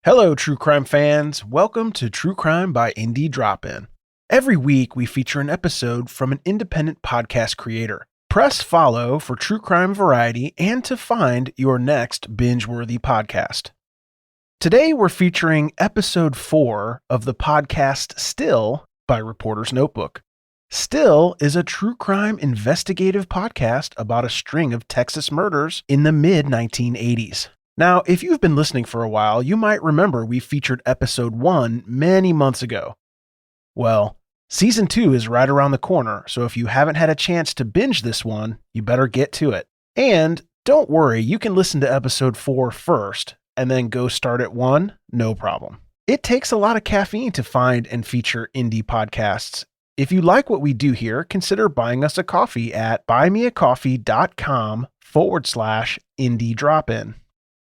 Hello, true crime fans. Welcome to True Crime by Indie Drop-In. Every week, we feature an episode from an independent podcast creator. Press follow for true crime variety and to find your next binge-worthy podcast. Today, we're featuring episode 4 of the podcast Still by Reporter's Notebook. Still is a true crime investigative podcast about a string of Texas murders in the mid-1980s. Now, if you've been listening for a while, you might remember we featured episode 1 many months ago. Well, season 2 is right around the corner, so if you haven't had a chance to binge this one, you better get to it. And don't worry, you can listen to episode 4 first, and then go start at 1, no problem. It takes a lot of caffeine to find and feature indie podcasts. If you like what we do here, consider buying us a coffee at buymeacoffee.com/indie drop-in.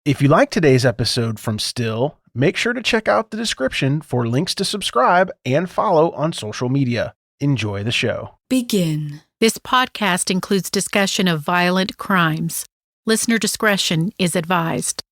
If you like today's episode from Still, make sure to check out the description for links to subscribe and follow on social media. Enjoy the show. Begin. This podcast includes discussion of violent crimes. Listener discretion is advised.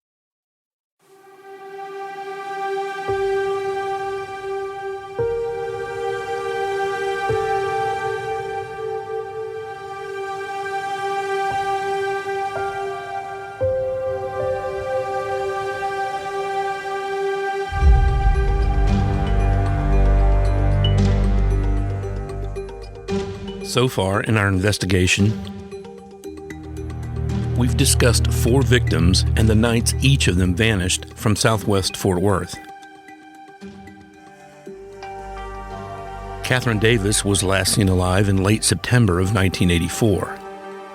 So far in our investigation, we've discussed 4 victims and the nights each of them vanished from southwest Fort Worth. Catherine Davis was last seen alive in late September of 1984.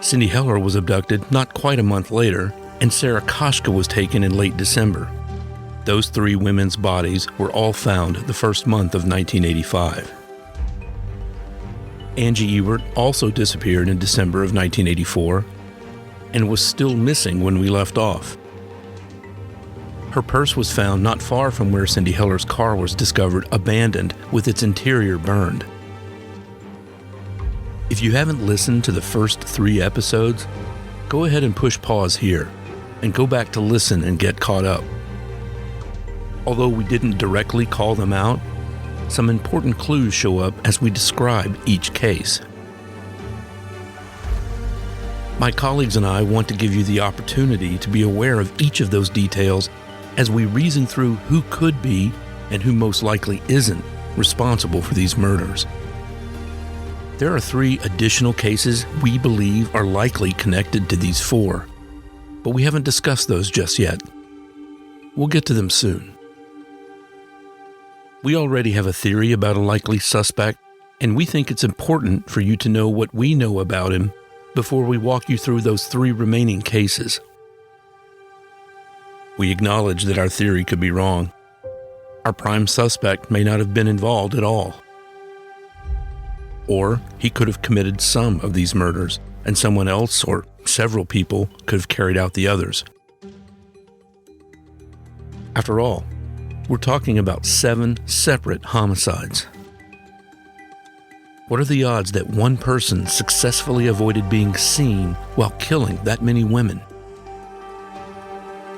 Cindy Heller was abducted not quite a month later, and Sarah Kashka was taken in late December. Those 3 women's bodies were all found the first month of 1985. Angie Ewert also disappeared in December of 1984 and was still missing when we left off. Her purse was found not far from where Cindy Heller's car was discovered, abandoned with its interior burned. If you haven't listened to the first 3 episodes, go ahead and push pause here and go back to listen and get caught up. Although we didn't directly call them out, some important clues show up as we describe each case. My colleagues and I want to give you the opportunity to be aware of each of those details as we reason through who could be and who most likely isn't responsible for these murders. There are 3 additional cases we believe are likely connected to these 4, but we haven't discussed those just yet. We'll get to them soon. We already have a theory about a likely suspect, and we think it's important for you to know what we know about him before we walk you through those 3 remaining cases. We acknowledge that our theory could be wrong. Our prime suspect may not have been involved at all. Or he could have committed some of these murders, and someone else or several people could have carried out the others. After all, we're talking about 7 separate homicides. What are the odds that one person successfully avoided being seen while killing that many women?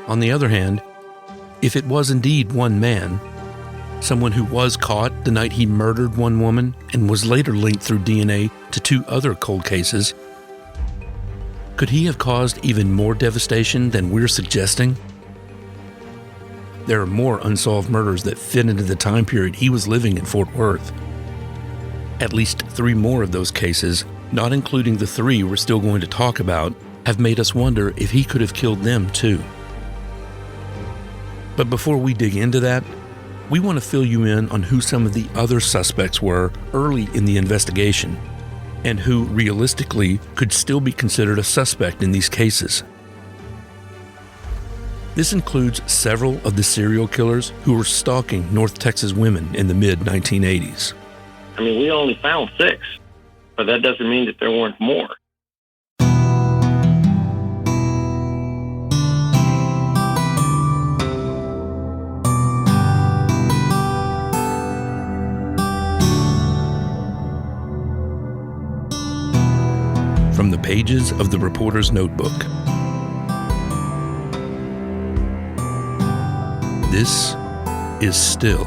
On the other hand, if it was indeed one man, someone who was caught the night he murdered one woman and was later linked through DNA to 2 other cold cases, could he have caused even more devastation than we're suggesting? There are more unsolved murders that fit into the time period he was living in Fort Worth. At least 3 more of those cases, not including the 3 we're still going to talk about, have made us wonder if he could have killed them too. But before we dig into that, we want to fill you in on who some of the other suspects were early in the investigation, and who realistically could still be considered a suspect in these cases. This includes several of the serial killers who were stalking North Texas women in the mid-1980s. I mean, we only found 6, but that doesn't mean that there weren't more. From the pages of the Reporter's Notebook. This is still.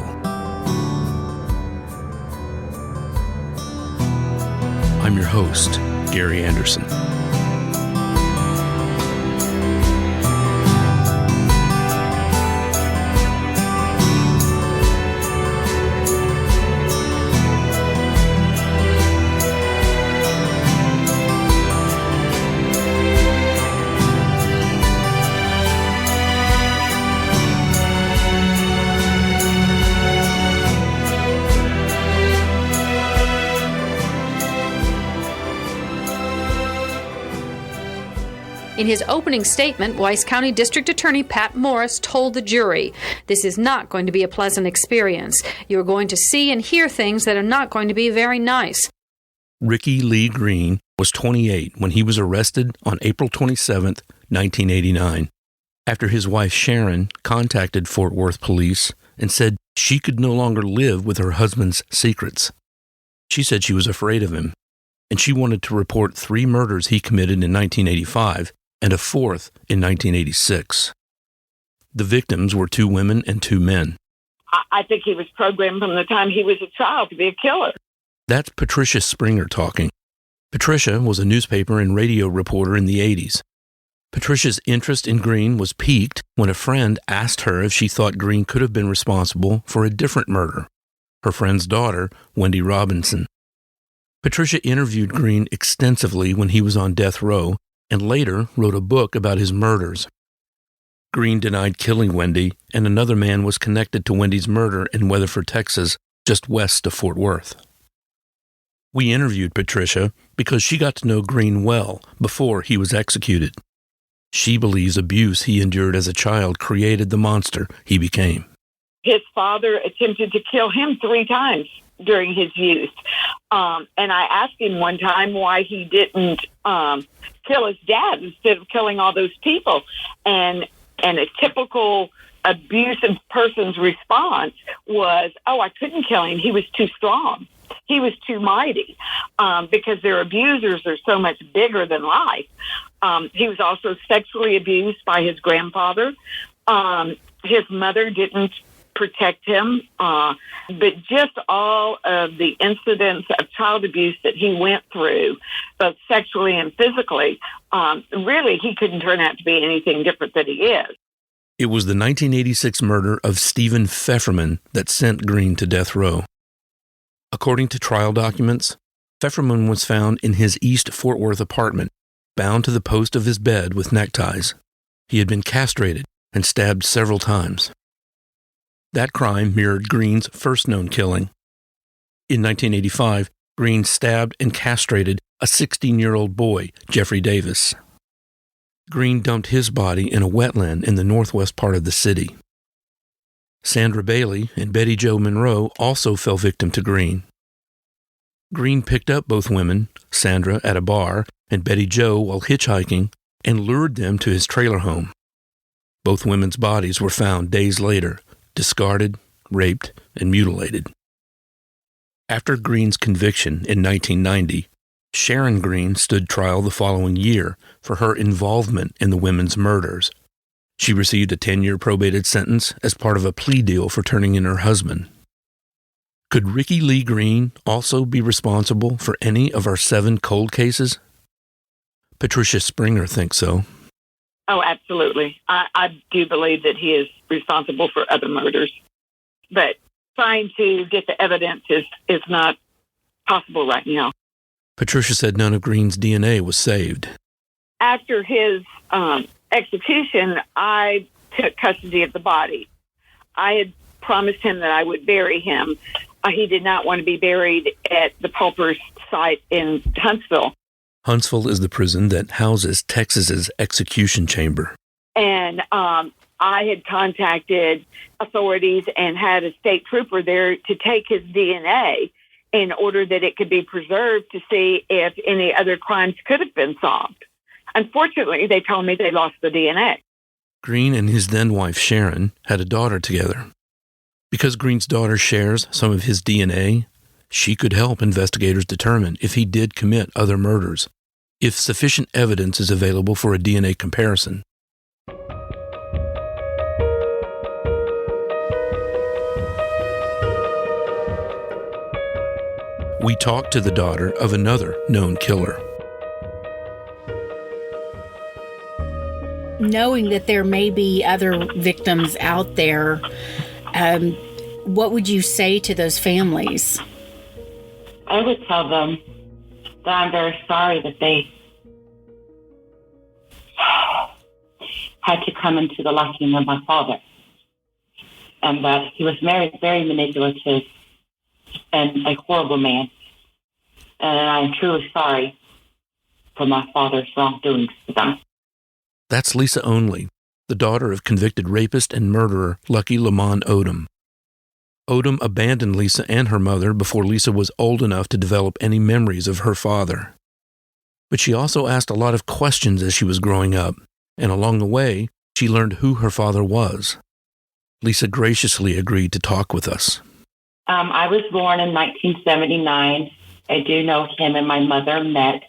I'm your host, Gary Anderson. In his opening statement, Weiss County District Attorney Pat Morris told the jury, "This is not going to be a pleasant experience. You're going to see and hear things that are not going to be very nice." Ricky Lee Green was 28 when he was arrested on April 27, 1989, after his wife Sharon contacted Fort Worth police and said she could no longer live with her husband's secrets. She said she was afraid of him, and she wanted to report 3 murders he committed in 1985 and a 4th in 1986. The victims were 2 women and 2 men. I think he was programmed from the time he was a child to be a killer. That's Patricia Springer talking. Patricia was a newspaper and radio reporter in the 80s. Patricia's interest in Green was piqued when a friend asked her if she thought Green could have been responsible for a different murder, her friend's daughter, Wendy Robinson. Patricia interviewed Green extensively when he was on death row and later wrote a book about his murders. Green denied killing Wendy, and another man was connected to Wendy's murder in Weatherford, Texas, just west of Fort Worth. We interviewed Patricia because she got to know Green well before he was executed. She believes abuse he endured as a child created the monster he became. His father attempted to kill him 3 times during his youth. And I asked him one time why he didn't kill his dad instead of killing all those people. And a typical abusive person's response was, "Oh, I couldn't kill him. He was too strong. He was too mighty," because their abusers are so much bigger than life. He was also sexually abused by his grandfather. His mother didn't protect him, but just all of the incidents of child abuse that he went through, both sexually and physically, really he couldn't turn out to be anything different than he is. It was the 1986 murder of Stephen Pfefferman that sent Green to death row. According to trial documents, Pfefferman was found in his East Fort Worth apartment, bound to the post of his bed with neckties. He had been castrated and stabbed several times. That crime mirrored Green's first known killing. In 1985, Green stabbed and castrated a 16-year-old boy, Jeffrey Davis. Green dumped his body in a wetland in the northwest part of the city. Sandra Bailey and Betty Jo Monroe also fell victim to Green. Green picked up both women, Sandra at a bar and Betty Jo while hitchhiking, and lured them to his trailer home. Both women's bodies were found days later, discarded, raped, and mutilated. After Green's conviction in 1990, Sharon Green stood trial the following year for her involvement in the women's murders. She received a 10-year probated sentence as part of a plea deal for turning in her husband. Could Ricky Lee Green also be responsible for any of our 7 cold cases? Patricia Springer thinks so. Oh, absolutely. I do believe that he is responsible for other murders. But trying to get the evidence is not possible right now. Patricia said none of Green's DNA was saved. After his execution, I took custody of the body. I had promised him that I would bury him. He did not want to be buried at the Pulper's site in Huntsville. Huntsville is the prison that houses Texas's execution chamber. And I had contacted authorities and had a state trooper there to take his DNA in order that it could be preserved to see if any other crimes could have been solved. Unfortunately, they told me they lost the DNA. Green and his then-wife Sharon had a daughter together. Because Green's daughter shares some of his DNA, she could help investigators determine if he did commit other murders, if sufficient evidence is available for a DNA comparison. we talked to the daughter of another known killer. Knowing that there may be other victims out there, what would you say to those families? I would tell them that I'm very sorry that they had to come into the liking of my father, and that he was very manipulative and a horrible man. And I'm truly sorry for my father's wrongdoings to them. That's Lisa Onley, the daughter of convicted rapist and murderer Lucky Lamont Odom. Odom abandoned Lisa and her mother before Lisa was old enough to develop any memories of her father. But she also asked a lot of questions as she was growing up, and along the way, she learned who her father was. Lisa graciously agreed to talk with us. I was born in 1979. I do know him and my mother met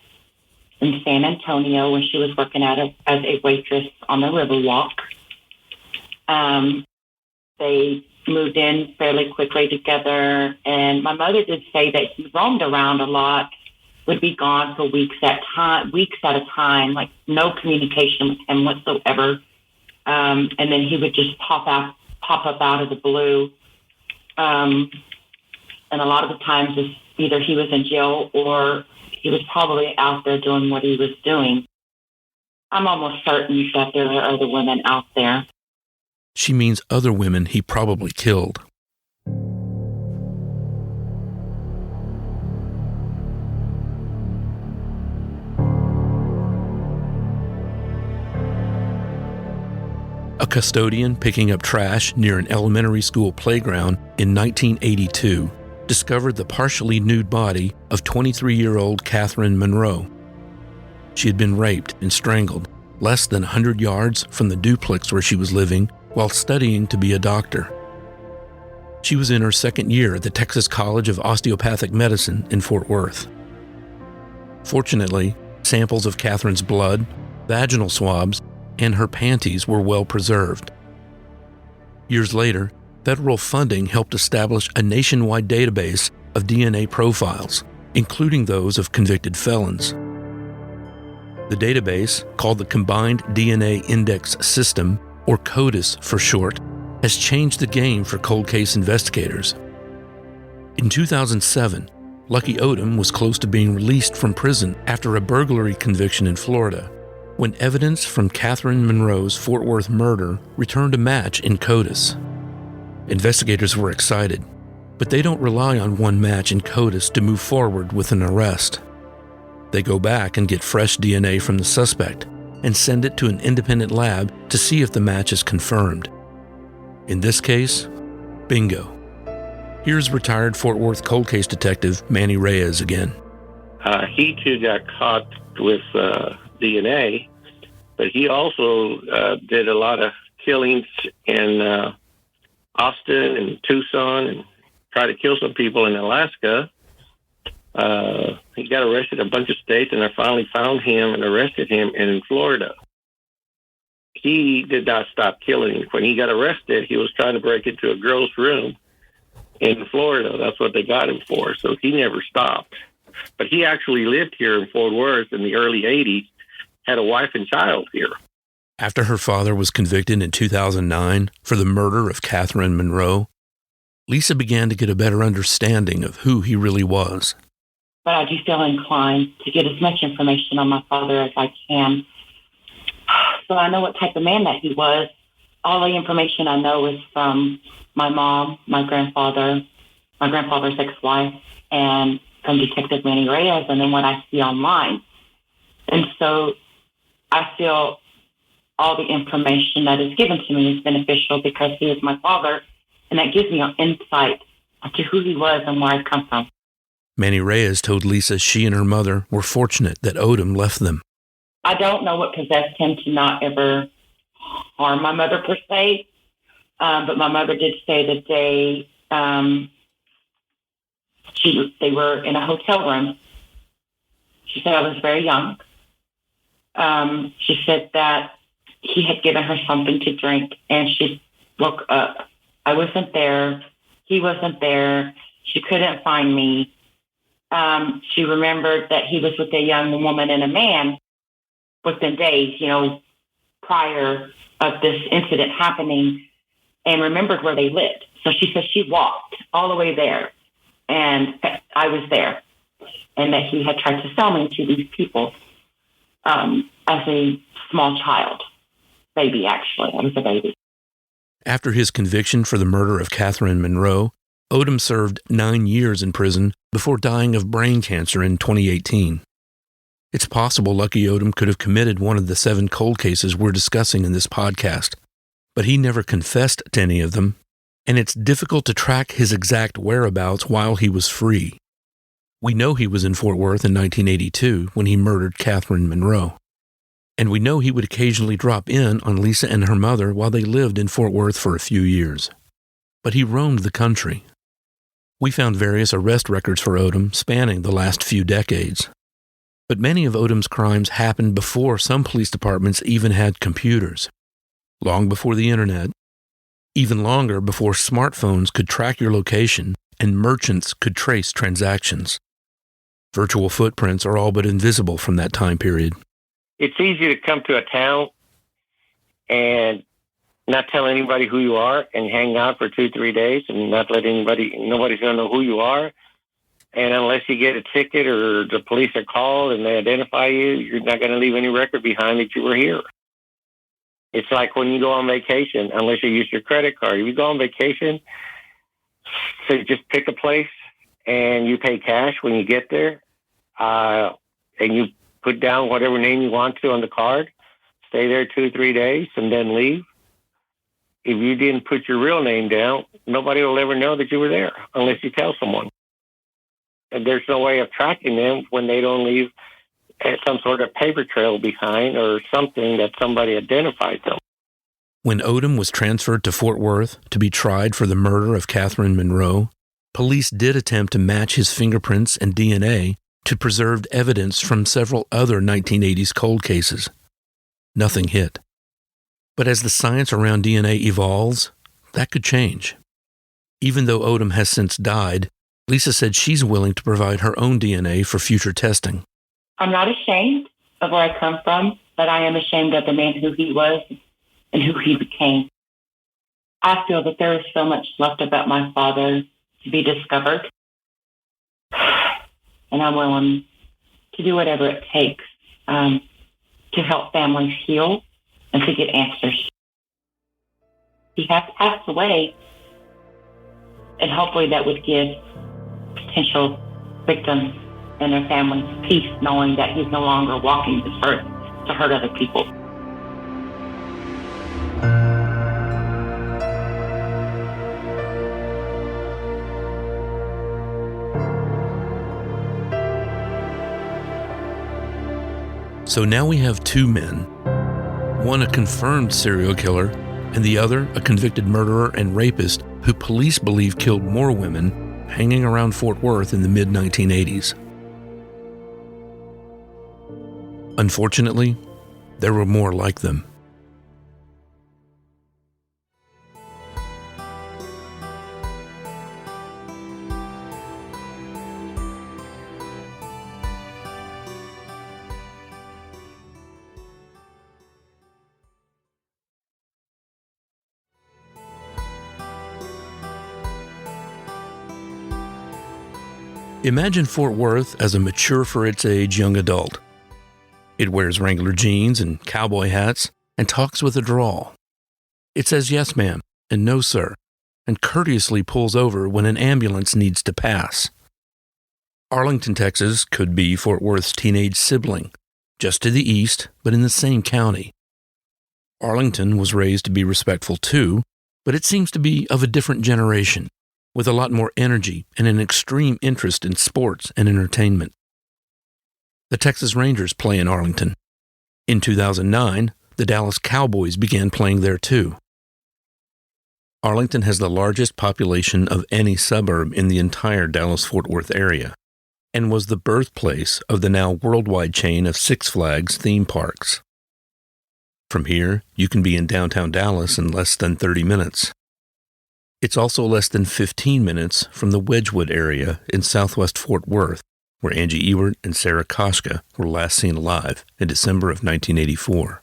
in San Antonio when she was working as a waitress on the Riverwalk. They moved in fairly quickly together, and my mother did say that he roamed around a lot, would be gone for weeks at a time, like no communication with him whatsoever. And then he would just pop up out of the blue. And a lot of the times it's either he was in jail or he was probably out there doing what he was doing. I'm almost certain that there are other women out there. She means other women he probably killed. A custodian picking up trash near an elementary school playground in 1982 discovered the partially nude body of 23-year-old Catherine Monroe. She had been raped and strangled less than 100 yards from the duplex where she was living while studying to be a doctor. She was in her second year at the Texas College of Osteopathic Medicine in Fort Worth. Fortunately, samples of Catherine's blood, vaginal swabs, and her panties were well preserved. Years later, federal funding helped establish a nationwide database of DNA profiles, including those of convicted felons. The database, called the Combined DNA Index System, or CODIS for short, has changed the game for cold case investigators. In 2007, Lucky Odom was close to being released from prison after a burglary conviction in Florida, when evidence from Catherine Monroe's Fort Worth murder returned a match in CODIS. Investigators were excited, but they don't rely on one match in CODIS to move forward with an arrest. They go back and get fresh DNA from the suspect and send it to an independent lab to see if the match is confirmed. In this case, bingo. Here's retired Fort Worth cold case detective Manny Reyes again. He too got caught with DNA, but he also did a lot of killings in Austin and Tucson and tried to kill some people in Alaska. He got arrested in a bunch of states, and I finally found him and arrested him in Florida. He did not stop killing. When he got arrested, he was trying to break into a girl's room in Florida. That's what they got him for, so he never stopped. But he actually lived here in Fort Worth in the early 80s, had a wife and child here. After her father was convicted in 2009 for the murder of Catherine Monroe, Lisa began to get a better understanding of who he really was. But I do feel inclined to get as much information on my father as I can, so I know what type of man that he was. All the information I know is from my mom, my grandfather's ex-wife, and from Detective Manny Reyes, and then what I see online. And so I feel all the information that is given to me is beneficial because he is my father, and that gives me an insight into who he was and where I come from. Manny Reyes told Lisa she and her mother were fortunate that Odom left them. I don't know what possessed him to not ever harm my mother per se, but my mother did say that they were in a hotel room. She said I was very young. She said that he had given her something to drink, and she woke up. I wasn't there. He wasn't there. She couldn't find me. She remembered that he was with a young woman and a man within days, prior of this incident happening, and remembered where they lived. So she said she walked all the way there, and I was there, and that he had tried to sell me to these people as a small child. Baby, actually. I was a baby. After his conviction for the murder of Catherine Monroe, Odom served 9 years in prison before dying of brain cancer in 2018. It's possible Lucky Odom could have committed one of the 7 cold cases we're discussing in this podcast, but he never confessed to any of them, and it's difficult to track his exact whereabouts while he was free. We know he was in Fort Worth in 1982 when he murdered Catherine Monroe, and we know he would occasionally drop in on Lisa and her mother while they lived in Fort Worth for a few years. But he roamed the country. We found various arrest records for Odom spanning the last few decades. But many of Odom's crimes happened before some police departments even had computers, long before the internet, even longer before smartphones could track your location and merchants could trace transactions. Virtual footprints are all but invisible from that time period. It's easy to come to a town and not tell anybody who you are and hang out for 2-3 days and not let nobody's going to know who you are. And unless you get a ticket or the police are called and they identify you, you're not going to leave any record behind that you were here. It's like when you go on vacation, unless you use your credit card. If you go on vacation, so you just pick a place and you pay cash when you get there, and you put down whatever name you want to on the card, stay there 2-3 days, and then leave. If you didn't put your real name down, nobody will ever know that you were there unless you tell someone. And there's no way of tracking them when they don't leave some sort of paper trail behind or something that somebody identified them. When Odom was transferred to Fort Worth to be tried for the murder of Catherine Monroe, police did attempt to match his fingerprints and DNA to preserved evidence from several other 1980s cold cases. Nothing hit. But as the science around DNA evolves, that could change. Even though Odom has since died, Lisa said she's willing to provide her own DNA for future testing. I'm not ashamed of where I come from, but I am ashamed of the man who he was and who he became. I feel that there is so much left about my father to be discovered, and I'm willing to do whatever it takes to help families heal and to get answers. He has passed away, and hopefully that would give potential victims and their families peace, knowing that he's no longer walking this earth to hurt other people. So now we have 2 men, one a confirmed serial killer, and the other a convicted murderer and rapist who police believe killed more women, hanging around Fort Worth in the mid-1980s. Unfortunately, there were more like them. Imagine Fort Worth as a mature for its age young adult. It wears Wrangler jeans and cowboy hats and talks with a drawl. It says yes ma'am and no sir and courteously pulls over when an ambulance needs to pass. Arlington, Texas could be Fort Worth's teenage sibling, just to the east but in the same county. Arlington was raised to be respectful too, but it seems to be of a different generation, with a lot more energy and an extreme interest in sports and entertainment. The Texas Rangers play in Arlington. In 2009, the Dallas Cowboys began playing there too. Arlington has the largest population of any suburb in the entire Dallas-Fort Worth area, and was the birthplace of the now worldwide chain of Six Flags theme parks. From here, you can be in downtown Dallas in less than 30 minutes. It's also less than 15 minutes from the Wedgwood area in southwest Fort Worth, where Angie Ewert and Sarah Kashka were last seen alive in December of 1984.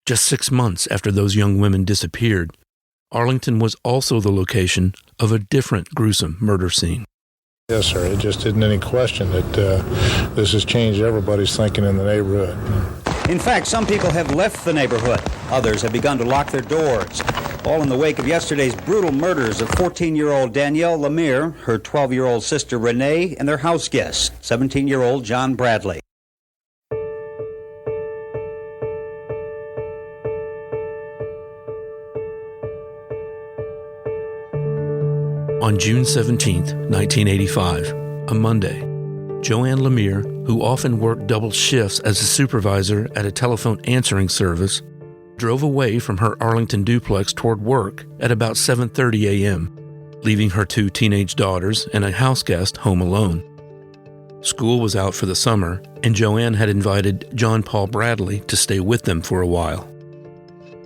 Just 6 months after those young women disappeared, Arlington was also the location of a different gruesome murder scene. Yes, sir. It just isn't any question that this has changed everybody's thinking in the neighborhood. In fact, some people have left the neighborhood. Others have begun to lock their doors. All in the wake of yesterday's brutal murders of 14-year-old Danielle Lemire, her 12-year-old sister Renee, and their house guest, 17-year-old John Bradley. On June 17, 1985, a Monday, Joanne Lemire, who often worked double shifts as a supervisor at a telephone answering service, drove away from her Arlington duplex toward work at about 7:30 a.m., leaving her 2 teenage daughters and a house guest home alone. School was out for the summer, and Joanne had invited John Paul Bradley to stay with them for a while.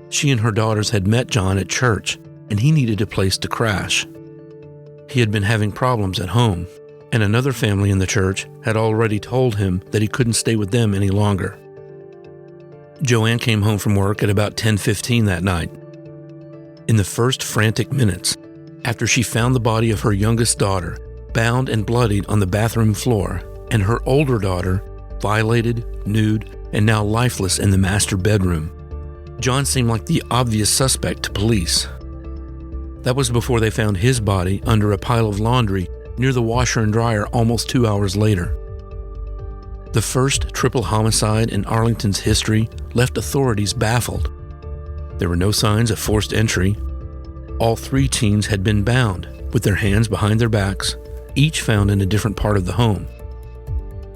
She and her daughters had met John at church, and he needed a place to crash. He had been having problems at home, and another family in the church had already told him that he couldn't stay with them any longer. Joanne came home from work at about 10:15 that night. In the first frantic minutes, after she found the body of her youngest daughter bound and bloodied on the bathroom floor, and her older daughter violated, nude, and now lifeless in the master bedroom, John seemed like the obvious suspect to police. That was before they found his body under a pile of laundry near the washer and dryer almost 2 hours later. The first triple homicide in Arlington's history left authorities baffled. There were no signs of forced entry. All 3 teens had been bound, with their hands behind their backs, each found in a different part of the home.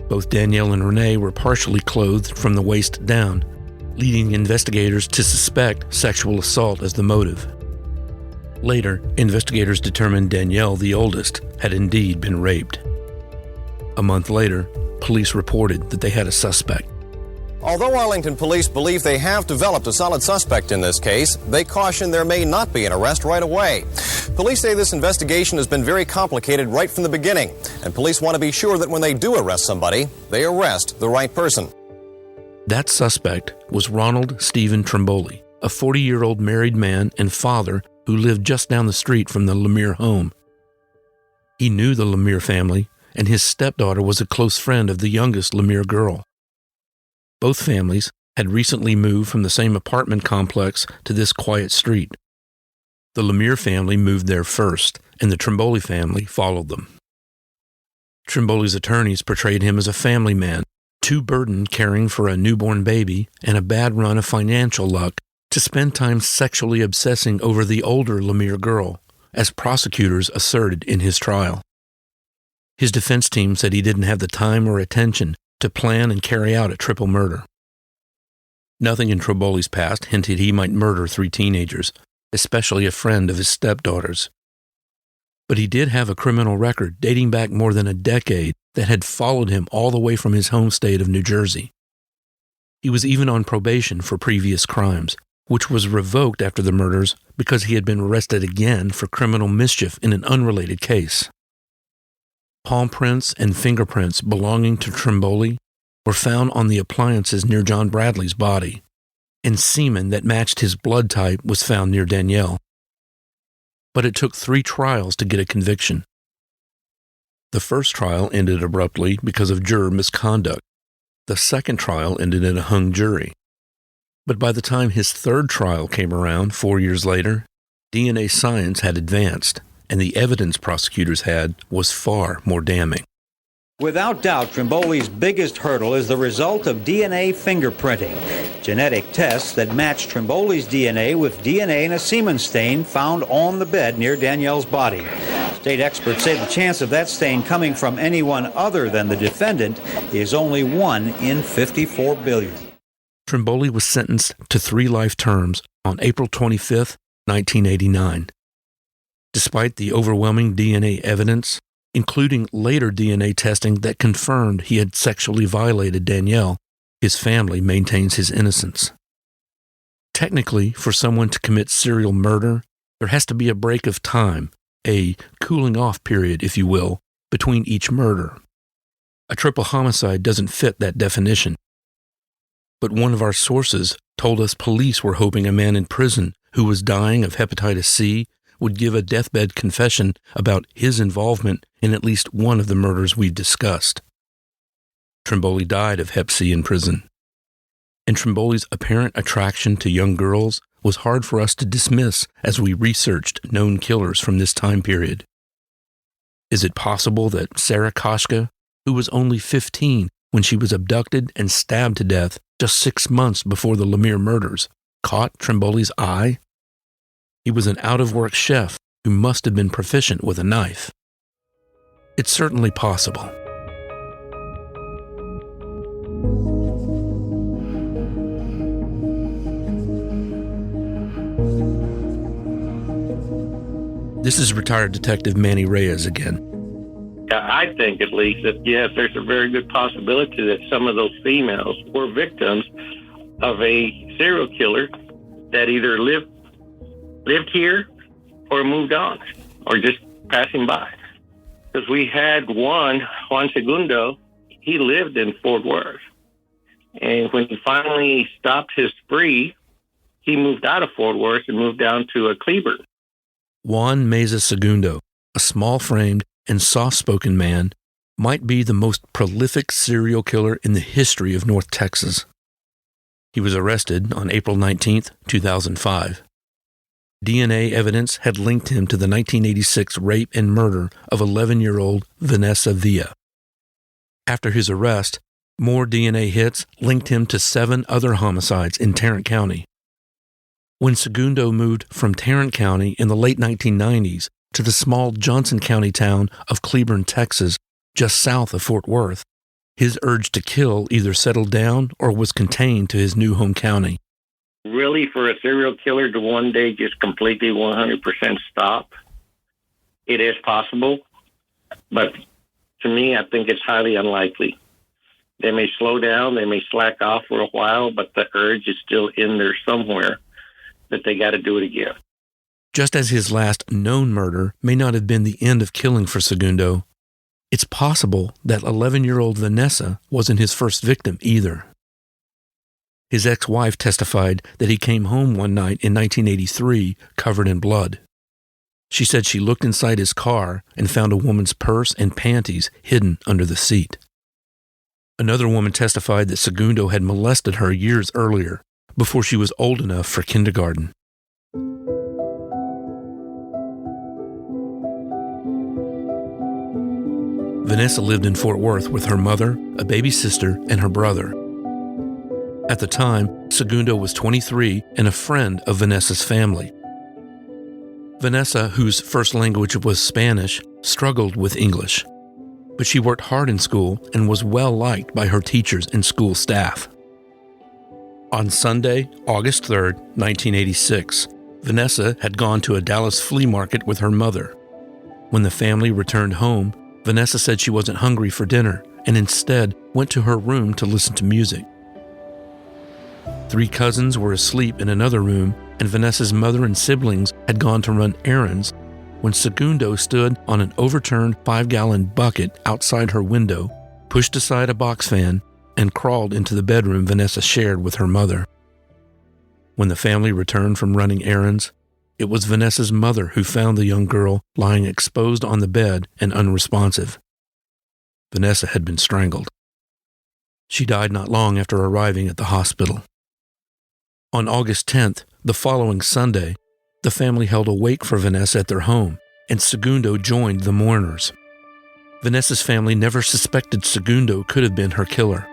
Both Danielle and Renee were partially clothed from the waist down, leading investigators to suspect sexual assault as the motive. Later, investigators determined Danielle, the oldest, had indeed been raped. A month later, police reported that they had a suspect. Although Arlington police believe they have developed a solid suspect in this case, they caution there may not be an arrest right away. Police say this investigation has been very complicated right from the beginning, and police want to be sure that when they do arrest somebody, they arrest the right person. That suspect was Ronald Stephen Trimboli, a 40-year-old married man and father who lived just down the street from the Lemire home. He knew the Lemire family, and his stepdaughter was a close friend of the youngest Lemire girl. Both families had recently moved from the same apartment complex to this quiet street. The Lemire family moved there first, and the Trimboli family followed them. Trimboli's attorneys portrayed him as a family man, too burdened caring for a newborn baby and a bad run of financial luck to spend time sexually obsessing over the older Lemire girl, as prosecutors asserted in his trial. His defense team said he didn't have the time or attention to plan and carry out a triple murder. Nothing in Trimboli's past hinted he might murder 3 teenagers, especially a friend of his stepdaughter's. But he did have a criminal record dating back more than a decade that had followed him all the way from his home state of New Jersey. He was even on probation for previous crimes, which was revoked after the murders because he had been arrested again for criminal mischief in an unrelated case. Palm prints and fingerprints belonging to Trimboli were found on the appliances near John Bradley's body, and semen that matched his blood type was found near Danielle. But it took 3 trials to get a conviction. The first trial ended abruptly because of juror misconduct. The second trial ended in a hung jury. But by the time his third trial came around 4 years later, DNA science had advanced, and the evidence prosecutors had was far more damning. Without doubt, Trimboli's biggest hurdle is the result of DNA fingerprinting, genetic tests that match Trimboli's DNA with DNA in a semen stain found on the bed near Danielle's body. State experts say the chance of that stain coming from anyone other than the defendant is only 1 in 54 billion. Trimboli was sentenced to 3 life terms on April 25, 1989. Despite the overwhelming DNA evidence, including later DNA testing that confirmed he had sexually violated Danielle, his family maintains his innocence. Technically, for someone to commit serial murder, there has to be a break of time, a cooling-off period, if you will, between each murder. A triple homicide doesn't fit that definition. But one of our sources told us police were hoping a man in prison who was dying of hepatitis C would give a deathbed confession about his involvement in at least one of the murders we've discussed. Trimboli died of hep C in prison. And Trimboli's apparent attraction to young girls was hard for us to dismiss as we researched known killers from this time period. Is it possible that Sarah Kashka, who was only 15 when she was abducted and stabbed to death just 6 months before the Lemire murders, caught Trimboli's eye? He was an out-of-work chef who must have been proficient with a knife. It's certainly possible. This is retired Detective Manny Reyes again. I think, at least, that yes, there's a very good possibility that some of those females were victims of a serial killer that either lived here or moved on or just passing by. Because we had Juan Segundo, he lived in Fort Worth. And when he finally stopped his spree, he moved out of Fort Worth and moved down to Cleburne. Juan Meza Segundo, a small-framed and soft-spoken man, might be the most prolific serial killer in the history of North Texas. He was arrested on April 19, 2005. DNA evidence had linked him to the 1986 rape and murder of 11-year-old Vanessa Villa. After his arrest, more DNA hits linked him to 7 other homicides in Tarrant County. When Segundo moved from Tarrant County in the late 1990s to the small Johnson County town of Cleburne, Texas, just south of Fort Worth, his urge to kill either settled down or was contained to his new home county. Really, for a serial killer to one day just completely 100% stop, it is possible. But to me, I think it's highly unlikely. They may slow down, they may slack off for a while, but the urge is still in there somewhere that they got to do it again. Just as his last known murder may not have been the end of killing for Segundo, it's possible that 11-year-old Vanessa wasn't his first victim either. His ex-wife testified that he came home one night in 1983 covered in blood. She said she looked inside his car and found a woman's purse and panties hidden under the seat. Another woman testified that Segundo had molested her years earlier, before she was old enough for kindergarten. Vanessa lived in Fort Worth with her mother, a baby sister, and her brother. At the time, Segundo was 23 and a friend of Vanessa's family. Vanessa, whose first language was Spanish, struggled with English, but she worked hard in school and was well liked by her teachers and school staff. On Sunday, August 3, 1986, Vanessa had gone to a Dallas flea market with her mother. When the family returned home, Vanessa said she wasn't hungry for dinner and instead went to her room to listen to music. 3 cousins were asleep in another room, and Vanessa's mother and siblings had gone to run errands when Segundo stood on an overturned 5-gallon bucket outside her window, pushed aside a box fan, and crawled into the bedroom Vanessa shared with her mother. When the family returned from running errands, it was Vanessa's mother who found the young girl lying exposed on the bed and unresponsive. Vanessa had been strangled. She died not long after arriving at the hospital. On August 10th, the following Sunday, the family held a wake for Vanessa at their home, and Segundo joined the mourners. Vanessa's family never suspected Segundo could have been her killer.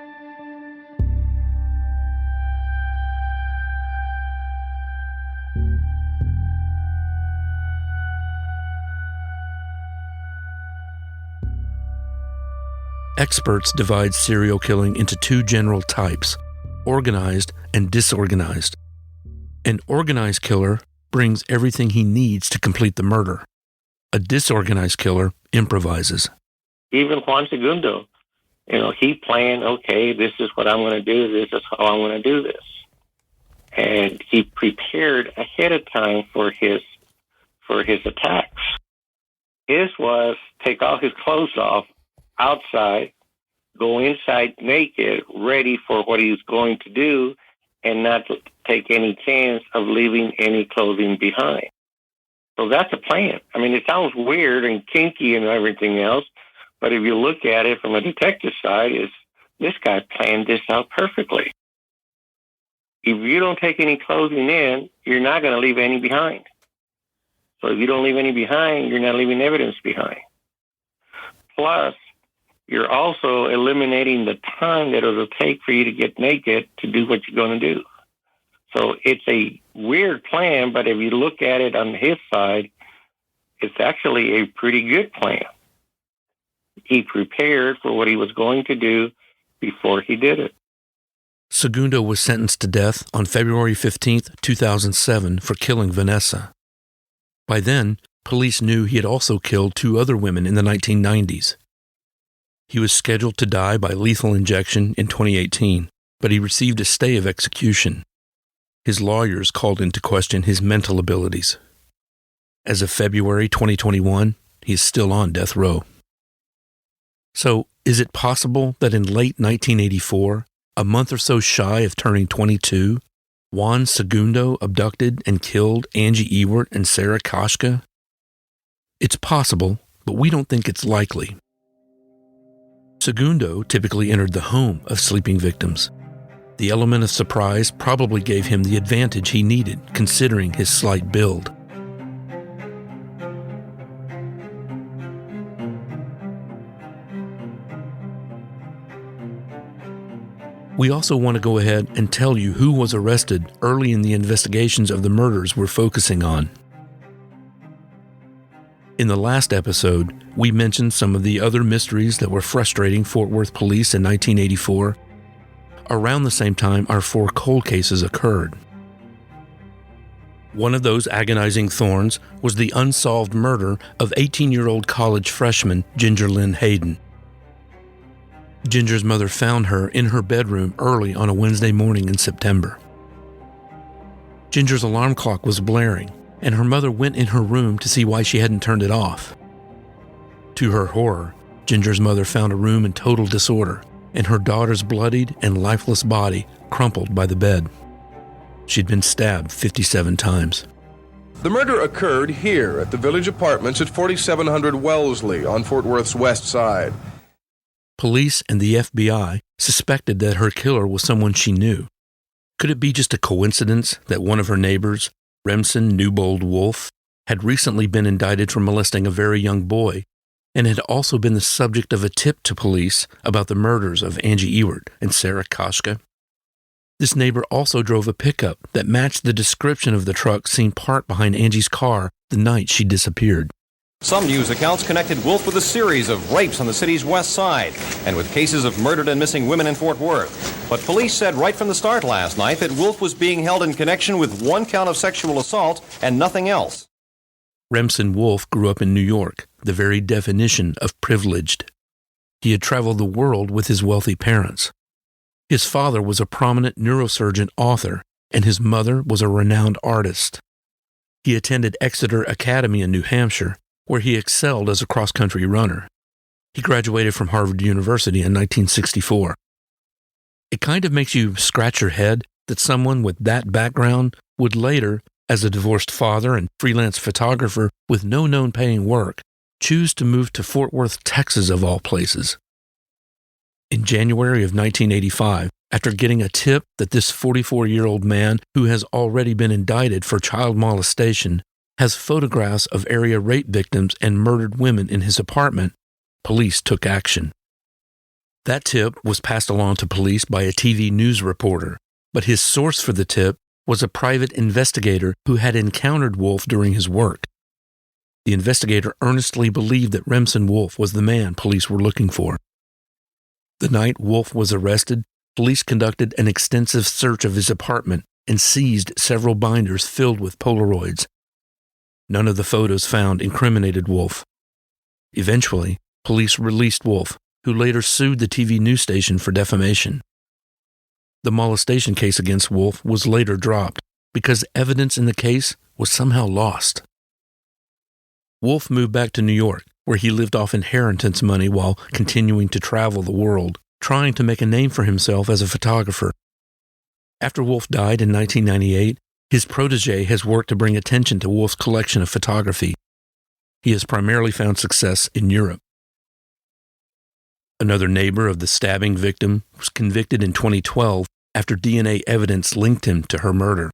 Experts divide serial killing into 2 general types, organized and disorganized. An organized killer brings everything he needs to complete the murder. A disorganized killer improvises. Even Juan Segundo, he planned, okay, this is what I'm going to do, this is how I'm going to do this. And he prepared ahead of time for his attacks. His was take all his clothes off outside, go inside naked, ready for what he was going to do, and not to take any chance of leaving any clothing behind. So that's a plan. I mean, it sounds weird and kinky and everything else, but if you look at it from a detective side, this guy planned this out perfectly. If you don't take any clothing in, you're not going to leave any behind. So if you don't leave any behind, you're not leaving evidence behind. Plus, you're also eliminating the time that it'll take for you to get naked to do what you're going to do. So it's a weird plan, but if you look at it on his side, it's actually a pretty good plan. He prepared for what he was going to do before he did it. Segundo was sentenced to death on February 15, 2007 for killing Vanessa. By then, police knew he had also killed 2 other women in the 1990s. He was scheduled to die by lethal injection in 2018, but he received a stay of execution. His lawyers called into question his mental abilities. As of February 2021, he is still on death row. So, is it possible that in late 1984, a month or so shy of turning 22, Juan Segundo abducted and killed Angie Ewert and Sarah Kashka? It's possible, but we don't think it's likely. Segundo typically entered the home of sleeping victims. The element of surprise probably gave him the advantage he needed, considering his slight build. We also want to go ahead and tell you who was arrested early in the investigations of the murders we're focusing on. In the last episode, we mentioned some of the other mysteries that were frustrating Fort Worth police in 1984. Around the same time, our 4 cold cases occurred. One of those agonizing thorns was the unsolved murder of 18-year-old college freshman Ginger Lynn Hayden. Ginger's mother found her in her bedroom early on a Wednesday morning in September. Ginger's alarm clock was blaring, and her mother went in her room to see why she hadn't turned it off. To her horror, Ginger's mother found a room in total disorder, and her daughter's bloodied and lifeless body crumpled by the bed. She'd been stabbed 57 times. The murder occurred here at the Village Apartments at 4700 Wellesley on Fort Worth's west side. Police and the FBI suspected that her killer was someone she knew. Could it be just a coincidence that one of her neighbors, Remsen Newbold Wolf, had recently been indicted for molesting a very young boy and had also been the subject of a tip to police about the murders of Angie Ewert and Sarah Kashka? This neighbor also drove a pickup that matched the description of the truck seen parked behind Angie's car the night she disappeared. Some news accounts connected Wolf with a series of rapes on the city's west side and with cases of murdered and missing women in Fort Worth. But police said right from the start last night that Wolf was being held in connection with 1 count of sexual assault and nothing else. Remsen Wolf grew up in New York, the very definition of privileged. He had traveled the world with his wealthy parents. His father was a prominent neurosurgeon author, and his mother was a renowned artist. He attended Exeter Academy in New Hampshire, where he excelled as a cross-country runner. He graduated from Harvard University in 1964. It kind of makes you scratch your head that someone with that background would later, as a divorced father and freelance photographer with no known paying work, choose to move to Fort Worth, Texas of all places. In January of 1985, after getting a tip that this 44-year-old man who has already been indicted for child molestation has photographs of area rape victims and murdered women in his apartment, police took action. That tip was passed along to police by a TV news reporter, but his source for the tip was a private investigator who had encountered Wolf during his work. The investigator earnestly believed that Remsen Wolf was the man police were looking for. The night Wolf was arrested, police conducted an extensive search of his apartment and seized several binders filled with Polaroids. None of the photos found incriminated Wolf. Eventually, police released Wolf, who later sued the TV news station for defamation. The molestation case against Wolf was later dropped because evidence in the case was somehow lost. Wolf moved back to New York, where he lived off inheritance money while continuing to travel the world, trying to make a name for himself as a photographer. After Wolf died in 1998, his protege has worked to bring attention to Wolf's collection of photography. He has primarily found success in Europe. Another neighbor of the stabbing victim was convicted in 2012 after DNA evidence linked him to her murder.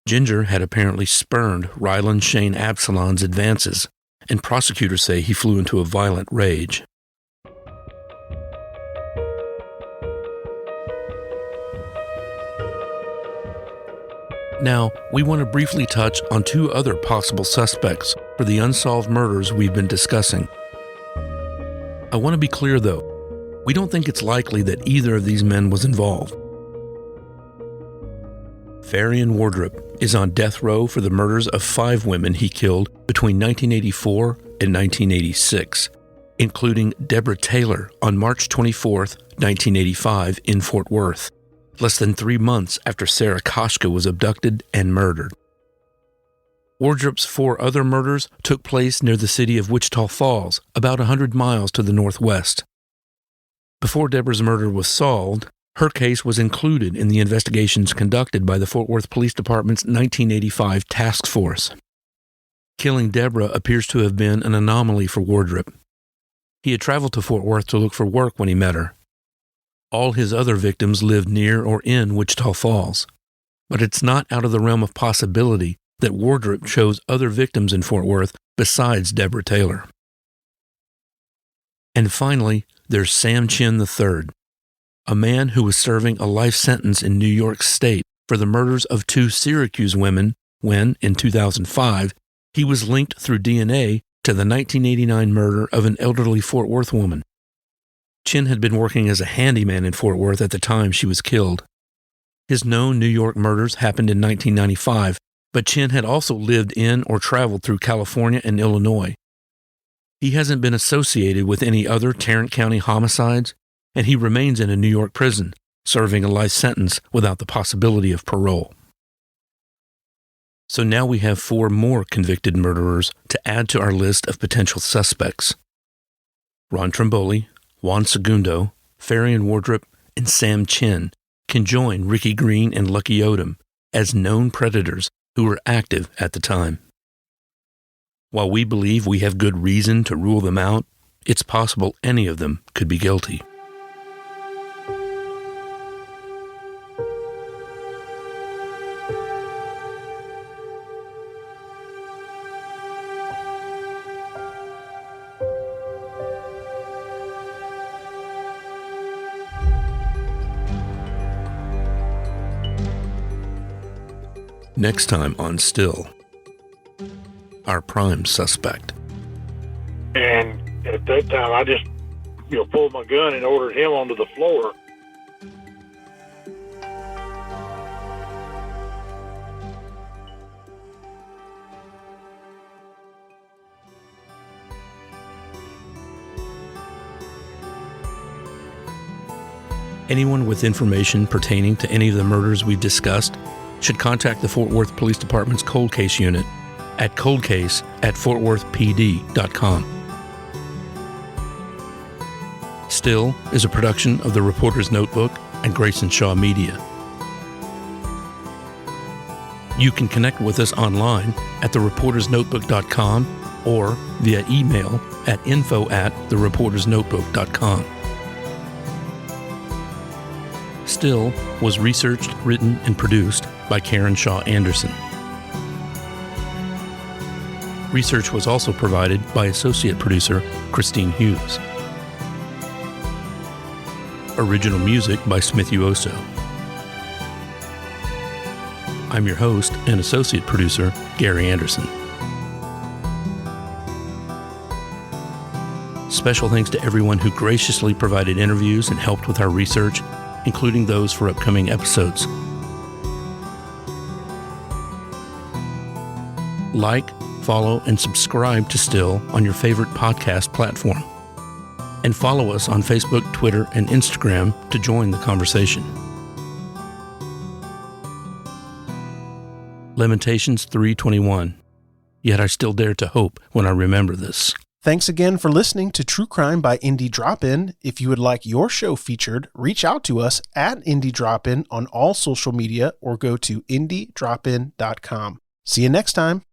Ginger had apparently spurned Ryland Shane Absalon's advances, and prosecutors say he flew into a violent rage. Now, we want to briefly touch on two other possible suspects for the unsolved murders we've been discussing. I want to be clear, though, we don't think it's likely that either of these men was involved. Farian Wardrop is on death row for the murders of 5 women he killed between 1984 and 1986, including Deborah Taylor on March 24, 1985 in Fort Worth, less than 3 months after Sarah Kashka was abducted and murdered. Wardrop's 4 other murders took place near the city of Wichita Falls, about 100 miles to the northwest. Before Deborah's murder was solved, her case was included in the investigations conducted by the Fort Worth Police Department's 1985 task force. Killing Deborah appears to have been an anomaly for Wardrop. He had traveled to Fort Worth to look for work when he met her. All his other victims lived near or in Wichita Falls, but it's not out of the realm of possibility that Wardrop chose other victims in Fort Worth besides Deborah Taylor. And finally, there's Sam Chin III, a man who was serving a life sentence in New York State for the murders of 2 Syracuse women when, in 2005, he was linked through DNA to the 1989 murder of an elderly Fort Worth woman. Chin had been working as a handyman in Fort Worth at the time she was killed. His known New York murders happened in 1995, but Chin had also lived in or traveled through California and Illinois. He hasn't been associated with any other Tarrant County homicides, and he remains in a New York prison, serving a life sentence without the possibility of parole. So now we have 4 more convicted murderers to add to our list of potential suspects. Ron Trimboli, Juan Segundo, Farian Wardrop, and Sam Chin can join Ricky Green and Lucky Odom as known predators who were active at the time. While we believe we have good reason to rule them out, it's possible any of them could be guilty. Next time on Still, our prime suspect. And at that time, I just, pulled my gun and ordered him onto the floor. Anyone with information pertaining to any of the murders we've discussed should contact the Fort Worth Police Department's Cold Case Unit at coldcase@fortworthpd.com. Still is a production of the Reporter's Notebook and Grayson Shaw Media. You can connect with us online at thereportersnotebook.com or via email at info@thereportersnotebook.com. Still was researched, written, and produced by Karen Shaw Anderson. Research was also provided by associate producer Christine Hughes. Original music by Smith Uoso. I'm your host and associate producer, Gary Anderson. Special thanks to everyone who graciously provided interviews and helped with our research, including those for upcoming episodes. Like, follow, and subscribe to Still on your favorite podcast platform. And follow us on Facebook, Twitter, and Instagram to join the conversation. Lamentations 3:21. Yet I still dare to hope when I remember this. Thanks again for listening to True Crime by Indie Drop-In. If you would like your show featured, reach out to us at Indie Drop-In on all social media or go to indiedropin.com. See you next time.